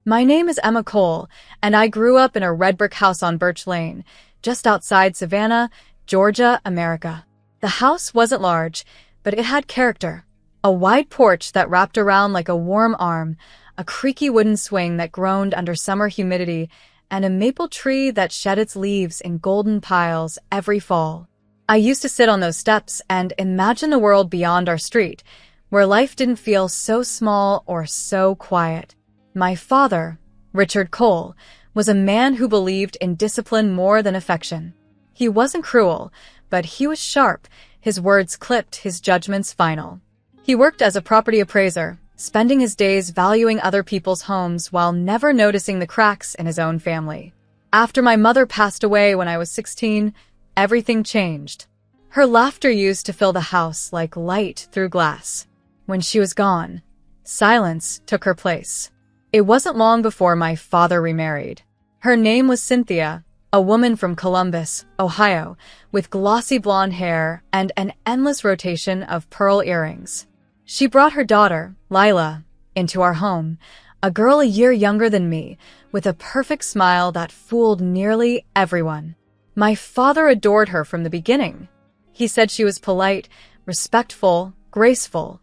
My name is Emma Cole, and I grew up in a red brick house on Birch Lane, just outside Savannah, Georgia, America. The house wasn't large, but it had character. A wide porch that wrapped around like a warm arm, a creaky wooden swing that groaned under summer humidity, and a maple tree that shed its leaves in golden piles every fall. I used to sit on those steps and imagine the world beyond our street, where life didn't feel so small or so quiet. My father, Richard Cole, was a man who believed in discipline more than affection. He wasn't cruel, but he was sharp, his words clipped, his judgments final. He worked as a property appraiser, spending his days valuing other people's homes while never noticing the cracks in his own family. After my mother passed away when I was 16, everything changed. Her laughter used to fill the house like light through glass. When she was gone, silence took her place. It wasn't long before my father remarried. Her name was Cynthia, a woman from Columbus, Ohio, with glossy blonde hair and an endless rotation of pearl earrings. She brought her daughter, Lila, into our home, a girl a year younger than me, with a perfect smile that fooled nearly everyone. My father adored her from the beginning. He said she was polite, respectful, graceful,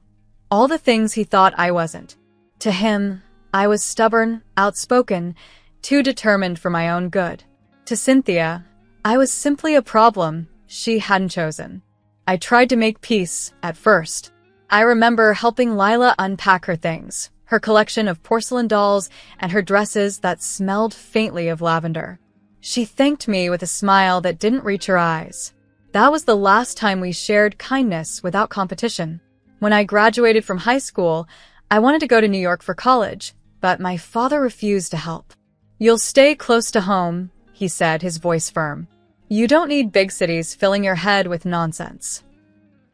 all the things he thought I wasn't. To him, I was stubborn, outspoken, too determined for my own good. To Cynthia, I was simply a problem she hadn't chosen. I tried to make peace at first. I remember helping Lila unpack her things, her collection of porcelain dolls and her dresses that smelled faintly of lavender. She thanked me with a smile that didn't reach her eyes. That was the last time we shared kindness without competition. When I graduated from high school, I wanted to go to New York for college, but my father refused to help. "You'll stay close to home," he said, his voice firm. "You don't need big cities filling your head with nonsense."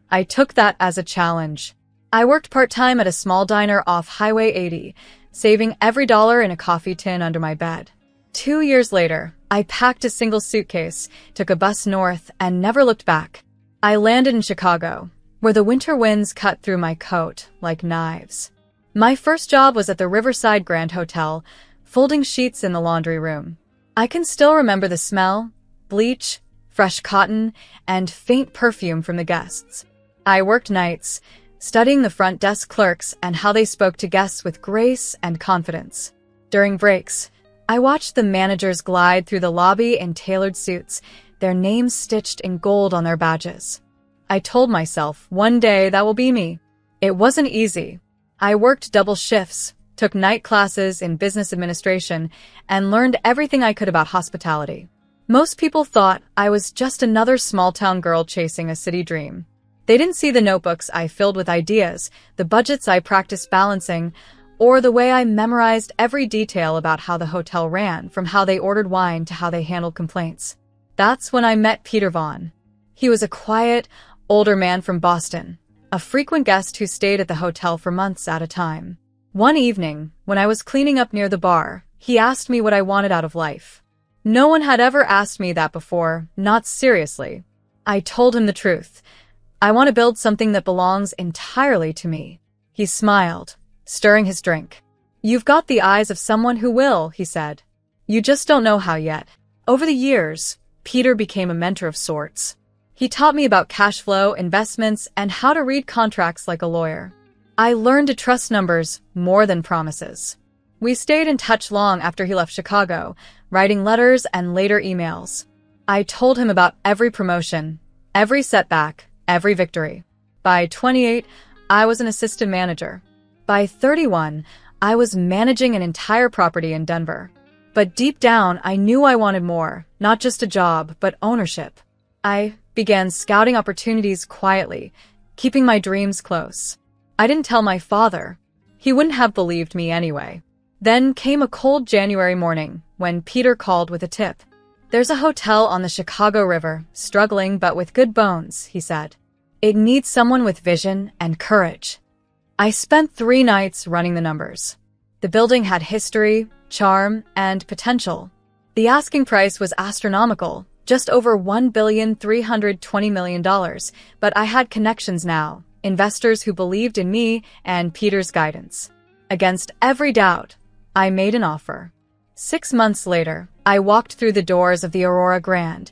I took that as a challenge. I worked part-time at a small diner off Highway 80, saving every dollar in a coffee tin under my bed. 2 years later, I packed a single suitcase, took a bus north, and never looked back. I landed in Chicago, where the winter winds cut through my coat like knives. My first job was at the Riverside Grand Hotel, folding sheets in the laundry room. I can still remember the smell, bleach, fresh cotton, and faint perfume from the guests. I worked nights, studying the front desk clerks and how they spoke to guests with grace and confidence. During breaks, I watched the managers glide through the lobby in tailored suits, their names stitched in gold on their badges. I told myself, one day that will be me. It wasn't easy. I worked double shifts, took night classes in business administration, and learned everything I could about hospitality. Most people thought I was just another small-town girl chasing a city dream. They didn't see the notebooks I filled with ideas, the budgets I practiced balancing, or the way I memorized every detail about how the hotel ran, from how they ordered wine to how they handled complaints. That's when I met Peter Vaughn. He was a quiet, older man from Boston, a frequent guest who stayed at the hotel for months at a time. One evening, when I was cleaning up near the bar, he asked me what I wanted out of life. No one had ever asked me that before, not seriously. I told him the truth. I want to build something that belongs entirely to me. He smiled, stirring his drink. "You've got the eyes of someone who will," he said. "You just don't know how yet." Over the years, Peter became a mentor of sorts. He taught me about cash flow, investments, and how to read contracts like a lawyer. I learned to trust numbers more than promises. We stayed in touch long after he left Chicago, writing letters and later emails. I told him about every promotion, every setback, every victory. By 28, I was an assistant manager. By 31, I was managing an entire property in Denver. But deep down, I knew I wanted more, not just a job, but ownership. I began scouting opportunities quietly, keeping my dreams close. I didn't tell my father. He wouldn't have believed me anyway. Then came a cold January morning when Peter called with a tip. "There's a hotel on the Chicago River, struggling but with good bones," he said. "It needs someone with vision and courage." I spent 3 nights running the numbers. The building had history, charm, and potential. The asking price was astronomical, just over $1,320,000,000, but I had connections now, investors who believed in me and Peter's guidance. Against every doubt, I made an offer. 6 months later, I walked through the doors of the Aurora Grand,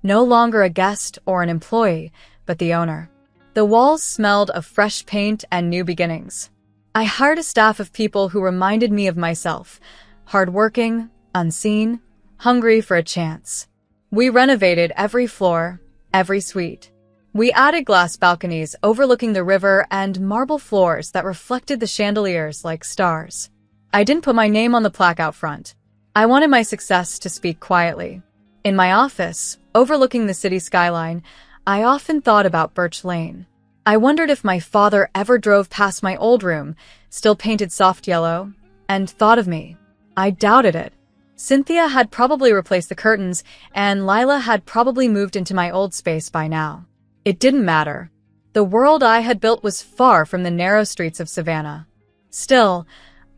no longer a guest or an employee, but the owner. The walls smelled of fresh paint and new beginnings. I hired a staff of people who reminded me of myself, hardworking, unseen, hungry for a chance. We renovated every floor, every suite. We added glass balconies overlooking the river and marble floors that reflected the chandeliers like stars. I didn't put my name on the plaque out front. I wanted my success to speak quietly. In my office, overlooking the city skyline, I often thought about Birch Lane. I wondered if my father ever drove past my old room, still painted soft yellow, and thought of me. I doubted it. Cynthia had probably replaced the curtains, and Lila had probably moved into my old space by now. It didn't matter. The world I had built was far from the narrow streets of Savannah. Still,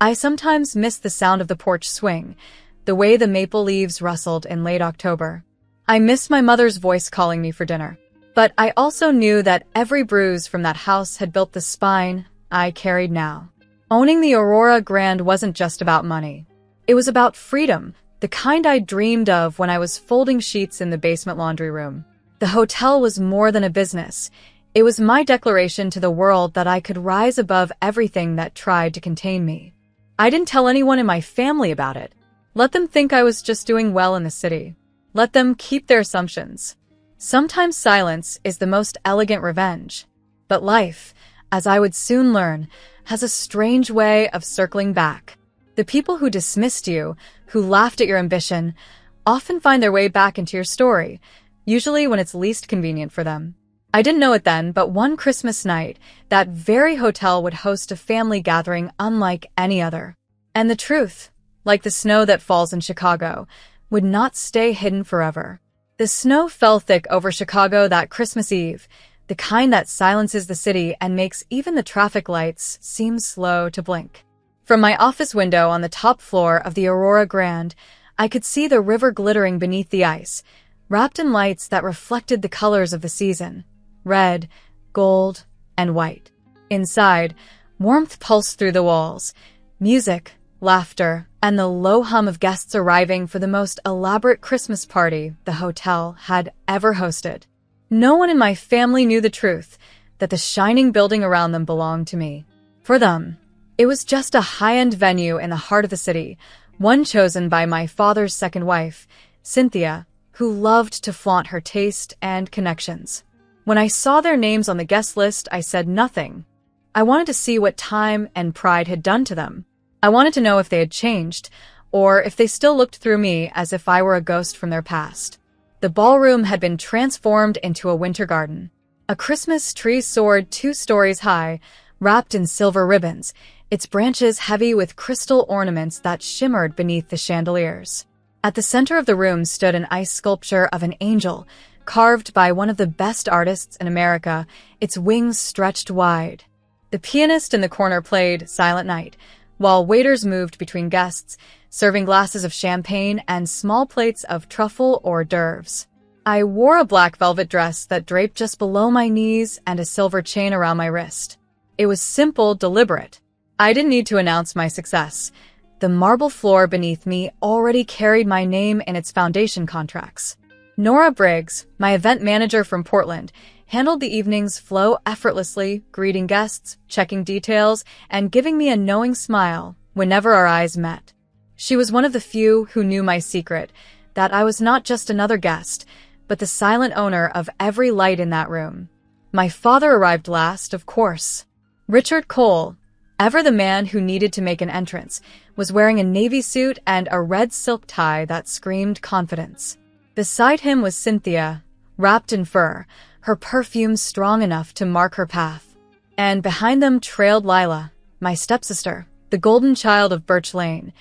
I sometimes missed the sound of the porch swing, the way the maple leaves rustled in late October. I missed my mother's voice calling me for dinner. But I also knew that every bruise from that house had built the spine I carried now. Owning the Aurora Grand wasn't just about money. It was about freedom, the kind I dreamed of when I was folding sheets in the basement laundry room. The hotel was more than a business. It was my declaration to the world that I could rise above everything that tried to contain me. I didn't tell anyone in my family about it. Let them think I was just doing well in the city. Let them keep their assumptions. Sometimes silence is the most elegant revenge. But life, as I would soon learn, has a strange way of circling back. The people who dismissed you, who laughed at your ambition, often find their way back into your story, usually when it's least convenient for them. I didn't know it then, but one Christmas night, that very hotel would host a family gathering unlike any other. And the truth, like the snow that falls in Chicago, would not stay hidden forever. The snow fell thick over Chicago that Christmas Eve, the kind that silences the city and makes even the traffic lights seem slow to blink. From my office window on the top floor of the Aurora Grand, I could see the river glittering beneath the ice, wrapped in lights that reflected the colors of the season: red, gold, and white. Inside, warmth pulsed through the walls, music, laughter, and the low hum of guests arriving for the most elaborate Christmas party the hotel had ever hosted. No one in my family knew the truth, that the shining building around them belonged to me. For them, it was just a high-end venue in the heart of the city, one chosen by my father's second wife, Cynthia, who loved to flaunt her taste and connections. When I saw their names on the guest list, I said nothing. I wanted to see what time and pride had done to them. I wanted to know if they had changed, or if they still looked through me as if I were a ghost from their past. The ballroom had been transformed into a winter garden. A Christmas tree soared 2 stories high, wrapped in silver ribbons, its branches heavy with crystal ornaments that shimmered beneath the chandeliers. At the center of the room stood an ice sculpture of an angel, carved by one of the best artists in America, its wings stretched wide. The pianist in the corner played Silent Night, while waiters moved between guests, serving glasses of champagne and small plates of truffle hors d'oeuvres. I wore a black velvet dress that draped just below my knees and a silver chain around my wrist. It was simple, deliberate. I didn't need to announce my success. The marble floor beneath me already carried my name in its foundation contracts. Nora Briggs, my event manager from Portland, handled the evening's flow effortlessly, greeting guests, checking details, and giving me a knowing smile whenever our eyes met. She was one of the few who knew my secret, that I was not just another guest, but the silent owner of every light in that room. My father arrived last, of course. Richard Cole, ever the man who needed to make an entrance, was wearing a navy suit and a red silk tie that screamed confidence. Beside him was Cynthia, wrapped in fur, her perfume strong enough to mark her path. And behind them trailed Lila, my stepsister, the golden child of Birch Lane,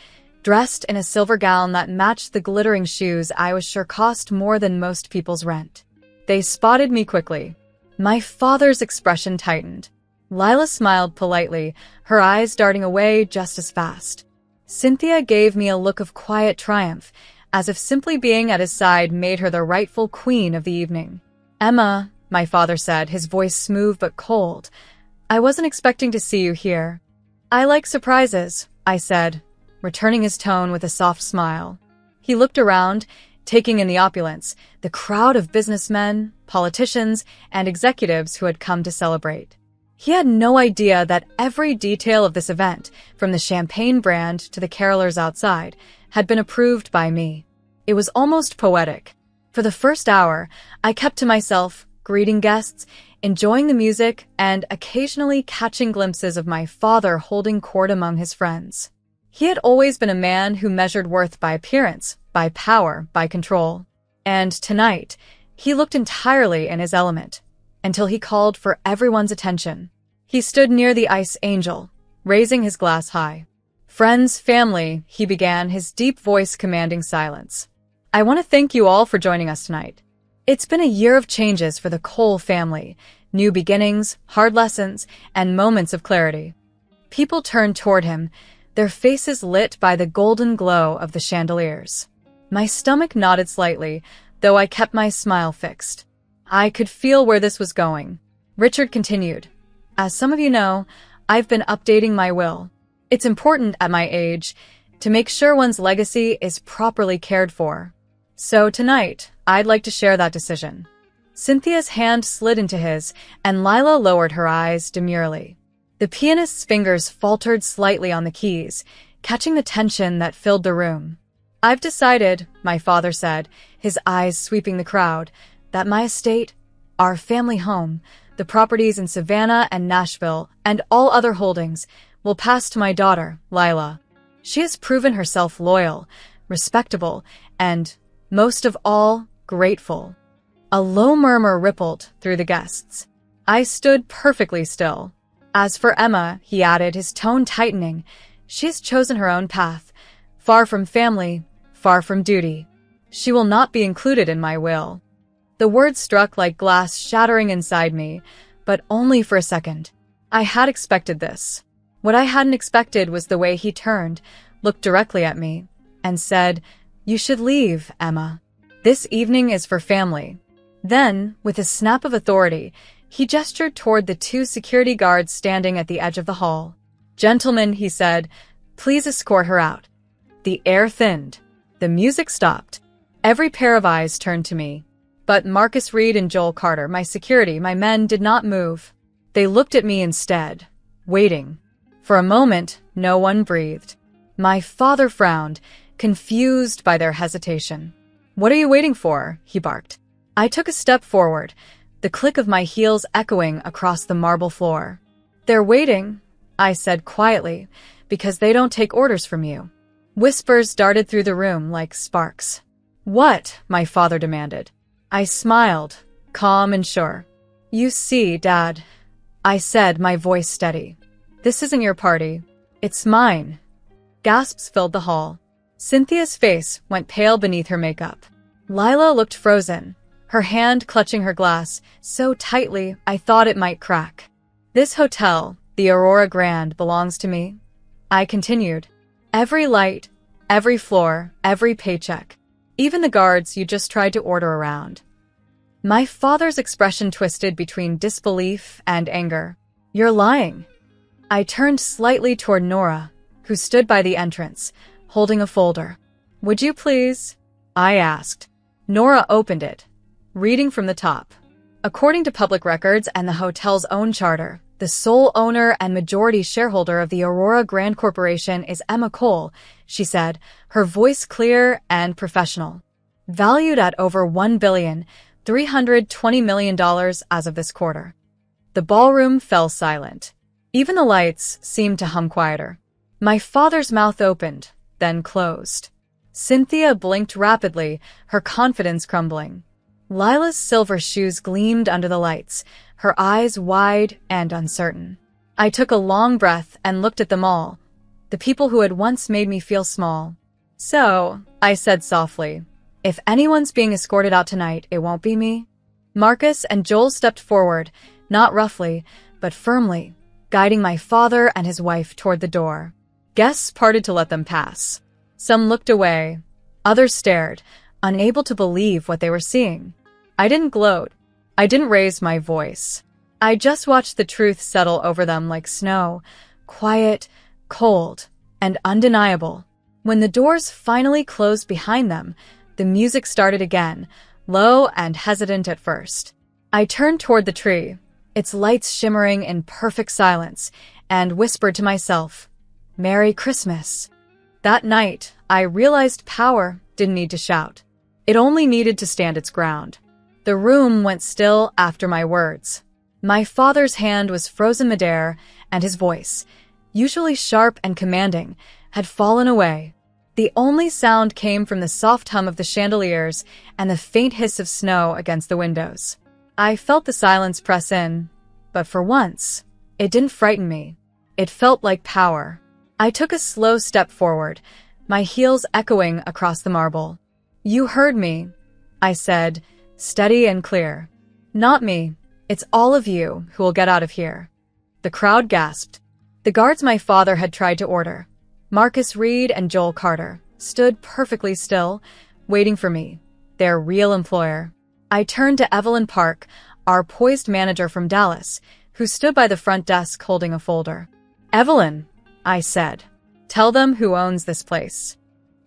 dressed in a silver gown that matched the glittering shoes I was sure cost more than most people's rent. They spotted me quickly. My father's expression tightened. Lila smiled politely, her eyes darting away just as fast. Cynthia gave me a look of quiet triumph, as if simply being at his side made her the rightful queen of the evening. "Emma," my father said, his voice smooth but cold, "I wasn't expecting to see you here." "I like surprises," I said, returning his tone with a soft smile. He looked around, taking in the opulence, the crowd of businessmen, politicians, and executives who had come to celebrate. He had no idea that every detail of this event, from the champagne brand to the carolers outside, had been approved by me. It was almost poetic. For the first hour, I kept to myself, greeting guests, enjoying the music, and occasionally catching glimpses of my father holding court among his friends. He had always been a man who measured worth by appearance, by power, by control. And tonight, he looked entirely in his element, until he called for everyone's attention. He stood near the ice angel, raising his glass high. "Friends, family," he began, his deep voice commanding silence. "I want to thank you all for joining us tonight. It's been a year of changes for the Cole family, new beginnings, hard lessons, and moments of clarity." People turned toward him, their faces lit by the golden glow of the chandeliers. My stomach nodded slightly, though I kept my smile fixed. I could feel where this was going. Richard continued, "As some of you know, I've been updating my will. It's important at my age to make sure one's legacy is properly cared for. So tonight, I'd like to share that decision." Cynthia's hand slid into his, and Lila lowered her eyes demurely. The pianist's fingers faltered slightly on the keys, catching the tension that filled the room. "I've decided," my father said, his eyes sweeping the crowd, "that my estate, our family home, the properties in Savannah and Nashville, and all other holdings, will pass to my daughter, Lila. She has proven herself loyal, respectable, and, most of all, grateful." A low murmur rippled through the guests. I stood perfectly still. "As for Emma," he added, his tone tightening, "she has chosen her own path, far from family, far from duty. She will not be included in my will." The words struck like glass shattering inside me, but only for a second. I had expected this. What I hadn't expected was the way he turned, looked directly at me, and said, "You should leave, Emma. This evening is for family." Then, with a snap of authority, he gestured toward the two security guards standing at the edge of the hall. "Gentlemen," he said, "please escort her out." The air thinned. The music stopped. Every pair of eyes turned to me. But Marcus Reed and Joel Carter, my security, my men, did not move. They looked at me instead, waiting. For a moment, no one breathed. My father frowned, confused by their hesitation. "What are you waiting for?" he barked. I took a step forward, the click of my heels echoing across the marble floor. "They're waiting," I said quietly, "because they don't take orders from you." Whispers darted through the room like sparks. "What?" my father demanded. I smiled, calm and sure. "You see, Dad," I said, my voice steady. "This isn't your party. It's mine." Gasps filled the hall. Cynthia's face went pale beneath her makeup. Lila looked frozen, her hand clutching her glass so tightly I thought it might crack. "This hotel, the Aurora Grand, belongs to me," I continued. "Every light, every floor, every paycheck. Even the guards you just tried to order around." My father's expression twisted between disbelief and anger. "You're lying." I turned slightly toward Nora, who stood by the entrance, holding a folder. "Would you please?" I asked. Nora opened it, reading from the top. "According to public records and the hotel's own charter, the sole owner and majority shareholder of the Aurora Grand Corporation is Emma Cole," she said, her voice clear and professional. "Valued at over $1,320 million as of this quarter." The ballroom fell silent. Even the lights seemed to hum quieter. My father's mouth opened, then closed. Cynthia blinked rapidly, her confidence crumbling. Lila's silver shoes gleamed under the lights, her eyes wide and uncertain. I took a long breath and looked at them all, the people who had once made me feel small. "So," I said softly, "if anyone's being escorted out tonight, it won't be me." Marcus and Joel stepped forward, not roughly, but firmly, guiding my father and his wife toward the door. Guests parted to let them pass. Some looked away, others stared, unable to believe what they were seeing. I didn't gloat. I didn't raise my voice. I just watched the truth settle over them like snow, quiet, cold, and undeniable. When the doors finally closed behind them, the music started again, low and hesitant at first. I turned toward the tree, its lights shimmering in perfect silence, and whispered to myself, "Merry Christmas." That night, I realized power didn't need to shout. It only needed to stand its ground. The room went still after my words. My father's hand was frozen midair, and his voice, usually sharp and commanding, had fallen away. The only sound came from the soft hum of the chandeliers and the faint hiss of snow against the windows. I felt the silence press in, but for once, it didn't frighten me. It felt like power. I took a slow step forward, my heels echoing across the marble. "You heard me," I said, steady and clear. "Not me. It's all of you who will get out of here." The crowd gasped. The guards my father had tried to order, Marcus Reed and Joel Carter, stood perfectly still, waiting for me, their real employer. I turned to Evelyn Park, our poised manager from Dallas, who stood by the front desk holding a folder. "Evelyn," I said, "tell them who owns this place."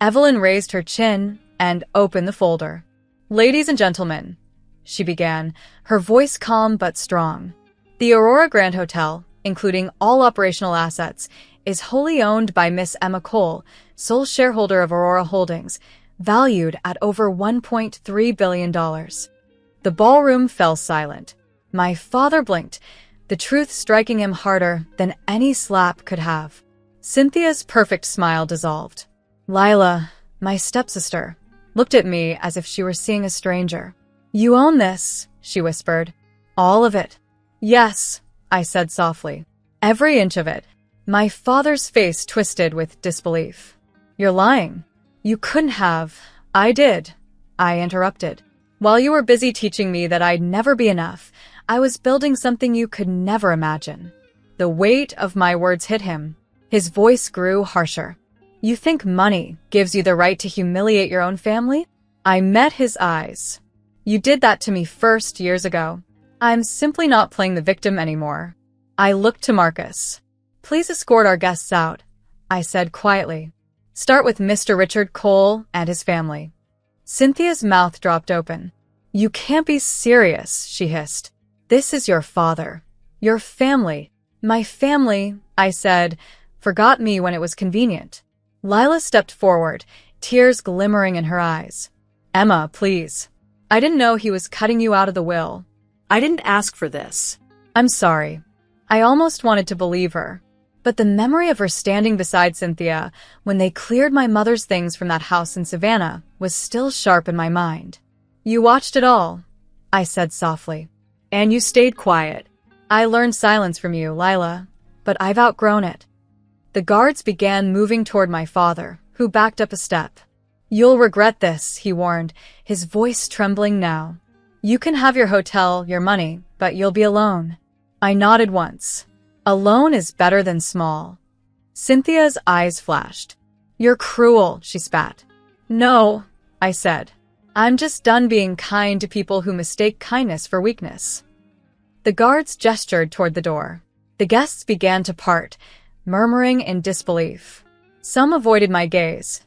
Evelyn raised her chin and opened the folder. "Ladies and gentlemen," she began, her voice calm but strong. "The Aurora Grand Hotel, including all operational assets, is wholly owned by Miss Emma Cole, sole shareholder of Aurora Holdings, valued at over $1.3 billion. The ballroom fell silent. My father blinked, the truth striking him harder than any slap could have. Cynthia's perfect smile dissolved. Lila, my stepsister, looked at me as if she were seeing a stranger. "You own this," she whispered. "All of it?" "Yes," I said softly. "Every inch of it." My father's face twisted with disbelief. "You're lying." "You couldn't have." "I did," I interrupted. "While you were busy teaching me that I'd never be enough, I was building something you could never imagine." The weight of my words hit him. His voice grew harsher. "You think money gives you the right to humiliate your own family?" I met his eyes. "You did that to me first years ago. I'm simply not playing the victim anymore." I looked to Marcus. "Please escort our guests out," I said quietly. "Start with Mr. Richard Cole and his family." Cynthia's mouth dropped open. "You can't be serious," she hissed. "This is your father. Your family." "My family," I said, "forgot me when it was convenient." Lila stepped forward, tears glimmering in her eyes. "Emma, please. I didn't know he was cutting you out of the will. I didn't ask for this." "I'm sorry." I almost wanted to believe her. But the memory of her standing beside Cynthia when they cleared my mother's things from that house in Savannah was still sharp in my mind. "You watched it all," I said softly. "And you stayed quiet. I learned silence from you, Lila, but I've outgrown it." The guards began moving toward my father, who backed up a step. "You'll regret this," he warned, his voice trembling now. "You can have your hotel, your money, but you'll be alone." I nodded once. Alone is better than small. Cynthia's eyes flashed. "You're cruel," she spat. "No," I said. "I'm just done being kind to people who mistake kindness for weakness." The guards gestured toward the door. The guests began to part, murmuring in disbelief. Some avoided my gaze.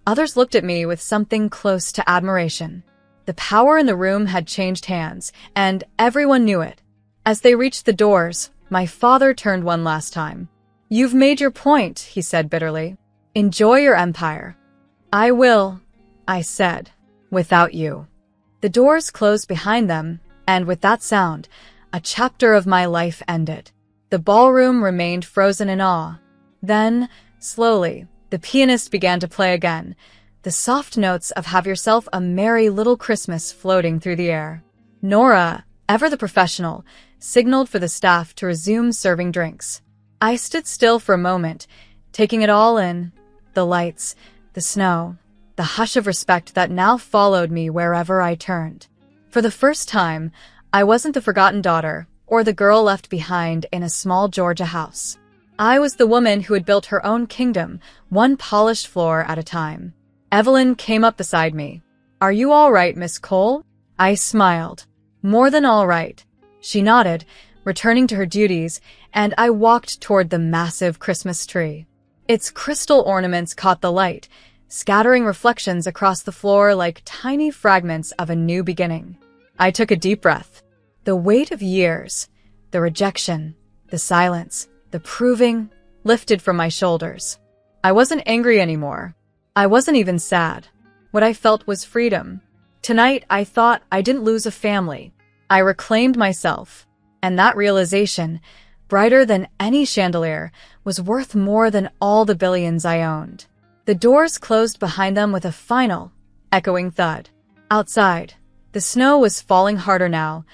Others looked at me with something close to admiration. The power in the room had changed hands, and everyone knew it. As they reached the doors, my father turned one last time. "You've made your point," he said bitterly. "Enjoy your empire." "I will," I said, "without you." The doors closed behind them, and with that sound, a chapter of my life ended. The ballroom remained frozen in awe. Then, slowly, the pianist began to play again, the soft notes of "Have Yourself a Merry Little Christmas" floating through the air. Nora, ever the professional, signaled for the staff to resume serving drinks. I stood still for a moment, taking it all in, the lights, the snow, the hush of respect that now followed me wherever I turned. For the first time, I wasn't the forgotten daughter or the girl left behind in a small Georgia house. I was the woman who had built her own kingdom, one polished floor at a time. Evelyn came up beside me. "Are you all right, Miss Cole?" I smiled. "More than all right." She nodded, returning to her duties, and I walked toward the massive Christmas tree. Its crystal ornaments caught the light, scattering reflections across the floor like tiny fragments of a new beginning. I took a deep breath. The weight of years, the rejection, the silence, the proving, lifted from my shoulders. I wasn't angry anymore. I wasn't even sad. What I felt was freedom. Tonight, I thought I didn't lose a family. I reclaimed myself. And that realization, brighter than any chandelier, was worth more than all the billions I owned. The doors closed behind them with a final, echoing thud. Outside, the snow was falling harder now,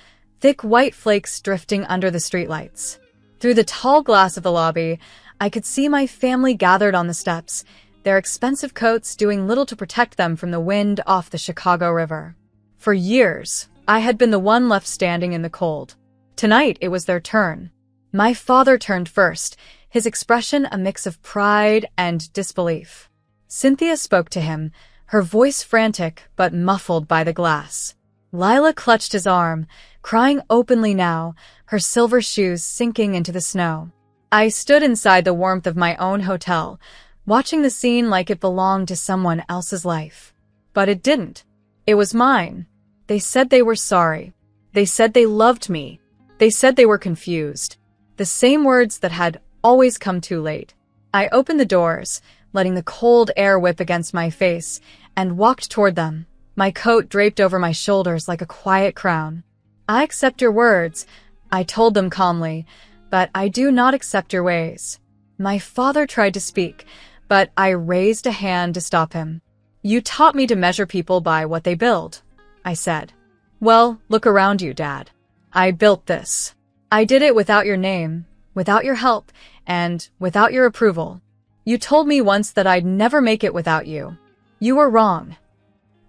thick white flakes drifting under the streetlights. Through the tall glass of the lobby, I could see my family gathered on the steps, their expensive coats doing little to protect them from the wind off the Chicago River. For years, I had been the one left standing in the cold. Tonight, it was their turn. My father turned first, his expression a mix of pride and disbelief. Cynthia spoke to him, her voice frantic but muffled by the glass. Lila clutched his arm, crying openly now, her silver shoes sinking into the snow. I stood inside the warmth of my own hotel, watching the scene like it belonged to someone else's life. But it didn't. It was mine. They said they were sorry. They said they loved me. They said they were confused. The same words that had always come too late. I opened the doors, letting the cold air whip against my face, and walked toward them, my coat draped over my shoulders like a quiet crown. I accept your words, I told them calmly, but I do not accept your ways. My father tried to speak, but I raised a hand to stop him. You taught me to measure people by what they build, I said. Well, look around you, Dad. I built this. I did it without your name, without your help, and without your approval. You told me once that I'd never make it without you. You were wrong.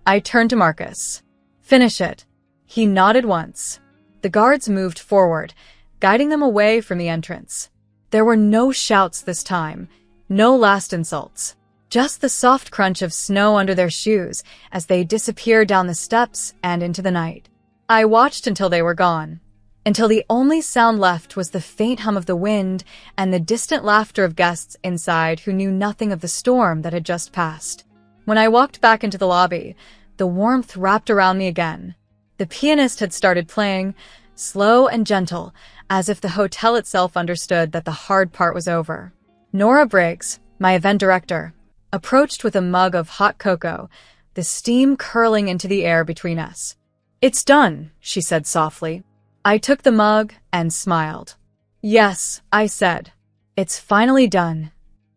I turned to Marcus. Finish it. He nodded once. The guards moved forward, guiding them away from the entrance. There were no shouts this time, no last insults. Just the soft crunch of snow under their shoes as they disappeared down the steps and into the night. I watched until they were gone, until the only sound left was the faint hum of the wind and the distant laughter of guests inside who knew nothing of the storm that had just passed. When I walked back into the lobby, the warmth wrapped around me again. The pianist had started playing, slow and gentle, as if the hotel itself understood that the hard part was over. Nora Briggs, my event director, approached with a mug of hot cocoa, the steam curling into the air between us. It's done, she said softly. I took the mug and smiled. Yes, I said. It's finally done.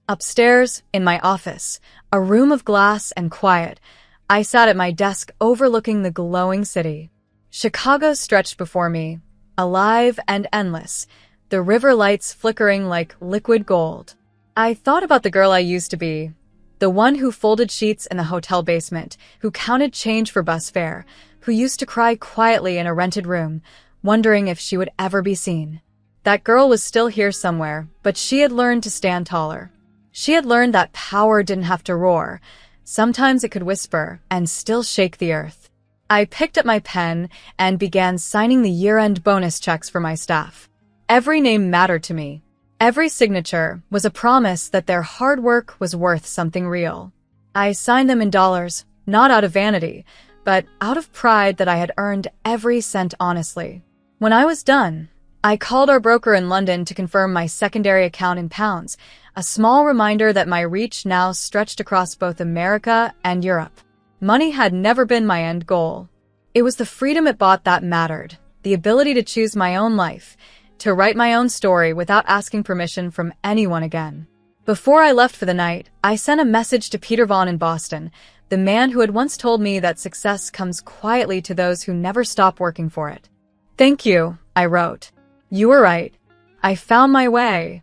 Upstairs, in my office, a room of glass and quiet, I sat at my desk overlooking the glowing city. Chicago stretched before me, alive and endless, the river lights flickering like liquid gold. I thought about the girl I used to be, the one who folded sheets in the hotel basement, who counted change for bus fare, who used to cry quietly in a rented room, wondering if she would ever be seen. That girl was still here somewhere, but she had learned to stand taller. She had learned that power didn't have to roar. Sometimes it could whisper and still shake the earth. I picked up my pen and began signing the year-end bonus checks for my staff. Every name mattered to me. Every signature was a promise that their hard work was worth something real. I signed them in dollars, not out of vanity, but out of pride that I had earned every cent honestly. When I was done, I called our broker in London to confirm my secondary account in pounds, a small reminder that my reach now stretched across both America and Europe. Money had never been my end goal. It was the freedom it bought that mattered, the ability to choose my own life, to write my own story without asking permission from anyone again. Before I left for the night, I sent a message to Peter Vaughn in Boston, the man who had once told me that success comes quietly to those who never stop working for it. Thank you, I wrote. You were right. I found my way.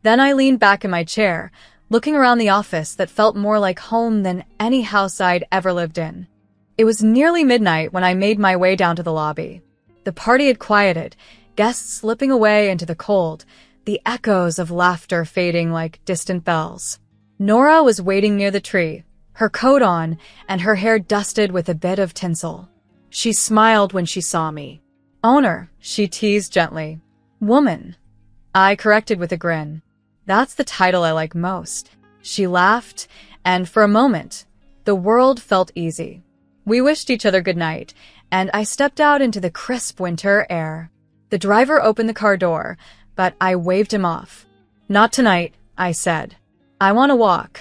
Then I leaned back in my chair, looking around the office that felt more like home than any house I'd ever lived in. It was nearly midnight when I made my way down to the lobby. The party had quieted, guests slipping away into the cold, the echoes of laughter fading like distant bells. Nora was waiting near the tree, her coat on and her hair dusted with a bit of tinsel. She smiled when she saw me. Owner, she teased gently. Woman, I corrected with a grin. That's the title I like most. She laughed, and for a moment, the world felt easy. We wished each other good night, and I stepped out into the crisp winter air. The driver opened the car door, but I waved him off. "Not tonight," I said. "I want to walk."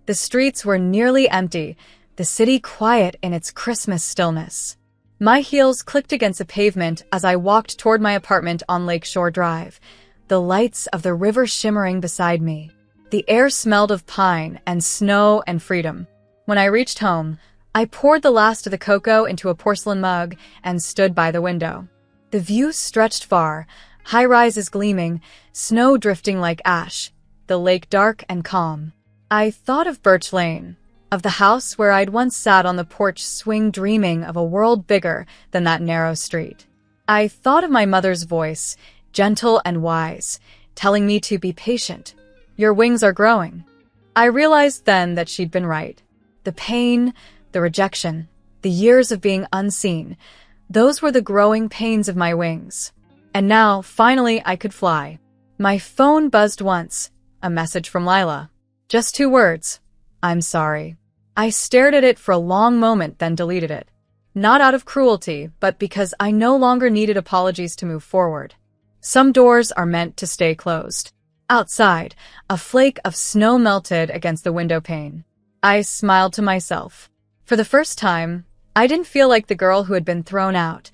The streets were nearly empty, the city quiet in its Christmas stillness. My heels clicked against the pavement as I walked toward my apartment on Lakeshore Drive, the lights of the river shimmering beside me. The air smelled of pine and snow and freedom. When I reached home, I poured the last of the cocoa into a porcelain mug and stood by the window. The view stretched far, high-rises gleaming, snow drifting like ash, the lake dark and calm. I thought of Birch Lane, of the house where I'd once sat on the porch swing dreaming of a world bigger than that narrow street. I thought of my mother's voice, gentle and wise, telling me to be patient. "Your wings are growing." I realized then that she'd been right. The pain, the rejection, the years of being unseen, those were the growing pains of my wings. And now, finally, I could fly. My phone buzzed once, a message from Lila. Just 2 words, "I'm sorry." I stared at it for a long moment, then deleted it. Not out of cruelty, but because I no longer needed apologies to move forward. Some doors are meant to stay closed. Outside, a flake of snow melted against the window pane. I smiled to myself. For the first time, I didn't feel like the girl who had been thrown out.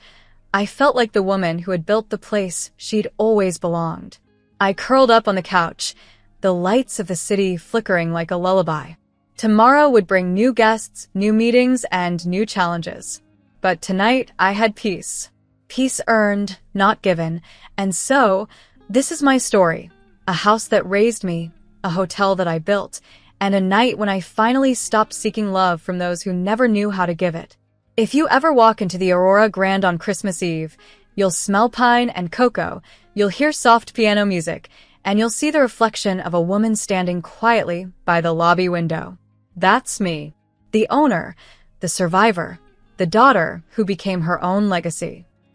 I felt like the woman who had built the place she'd always belonged. I curled up on the couch, the lights of the city flickering like a lullaby. Tomorrow would bring new guests, new meetings, and new challenges. But tonight, I had peace. Peace earned, not given. And so, this is my story. A house that raised me, a hotel that I built, and a night when I finally stopped seeking love from those who never knew how to give it. If you ever walk into the Aurora Grand on Christmas Eve, you'll smell pine and cocoa, you'll hear soft piano music, and you'll see the reflection of a woman standing quietly by the lobby window. That's me. The owner, the survivor, the daughter who became her own legacy.